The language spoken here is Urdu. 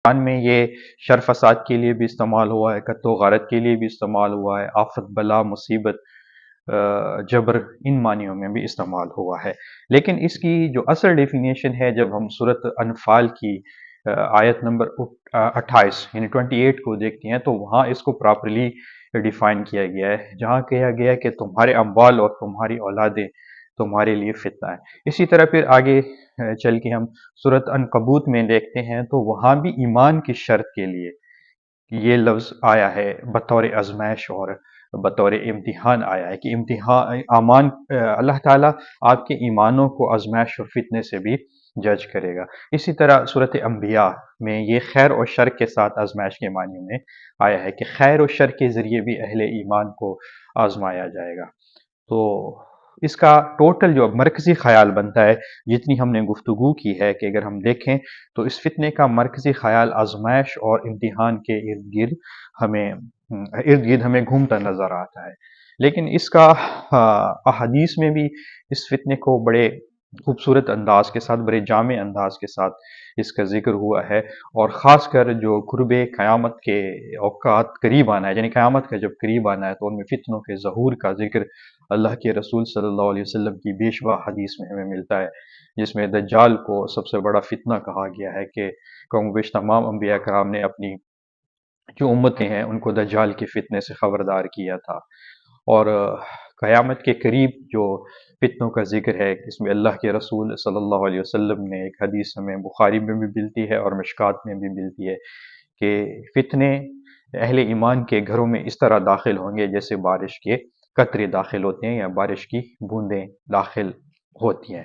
قرآن میں یہ شر فساد کے لیے بھی استعمال ہوا ہے، قتل و غارت کے لیے بھی استعمال ہوا ہے، آفت بلا مصیبت جبر ان معنیوں میں بھی استعمال ہوا ہے۔ لیکن اس کی جو اصل ڈیفینیشن ہے جب ہم سورۃ انفال کی آیت نمبر 28 یعنی 28 کو دیکھتے ہیں تو وہاں اس کو پراپرلی ڈیفائن کیا گیا ہے، جہاں کہا گیا ہے کہ تمہارے اموال اور تمہاری اولادیں تمہارے لیے فتنہ ہے۔ اسی طرح پھر آگے چل کے ہم سورۃ عنکبوت میں دیکھتے ہیں تو وہاں بھی ایمان کی شرط کے لیے یہ لفظ آیا ہے بطور آزمائش اور بطور امتحان آیا ہے کہ امتحان اللہ تعالیٰ آپ کے ایمانوں کو آزمائش اور فتنے سے بھی جج کرے گا۔ اسی طرح صورت انبیاء میں یہ خیر اور شر کے ساتھ آزمائش کے معنی میں آیا ہے کہ خیر و شر کے ذریعے بھی اہل ایمان کو آزمایا جائے گا۔ تو اس کا ٹوٹل جو مرکزی خیال بنتا ہے، جتنی ہم نے گفتگو کی ہے کہ اگر ہم دیکھیں تو اس فتنے کا مرکزی خیال آزمائش اور امتحان کے ارد گرد ہمیں گھومتا نظر آتا ہے۔ لیکن اس کا احادیث میں بھی اس فتنے کو بڑے خوبصورت انداز کے ساتھ، بڑے جامع انداز کے ساتھ اس کا ذکر ہوا ہے، اور خاص کر جو قرب قیامت کے اوقات قریب آنا ہے، یعنی قیامت کا جب قریب آنا ہے تو ان میں فتنوں کے ظہور کا ذکر اللہ کے رسول صلی اللہ علیہ وسلم کی بیشبہ حدیث میں ہمیں ملتا ہے، جس میں دجال کو سب سے بڑا فتنہ کہا گیا ہے کہ کم و بیش تمام انبیاء کرام نے اپنی جو امتیں ہیں ان کو دجال کے فتنے سے خبردار کیا تھا۔ اور قیامت کے قریب جو فتنوں کا ذکر ہے اس میں اللہ کے رسول صلی اللہ علیہ وسلم نے ایک حدیث ہمیں بخاری میں بھی ملتی ہے اور مشکات میں بھی ملتی ہے کہ فتنے اہل ایمان کے گھروں میں اس طرح داخل ہوں گے جیسے بارش کے قطرے داخل ہوتے ہیں یا بارش کی بوندیں داخل ہوتی ہیں۔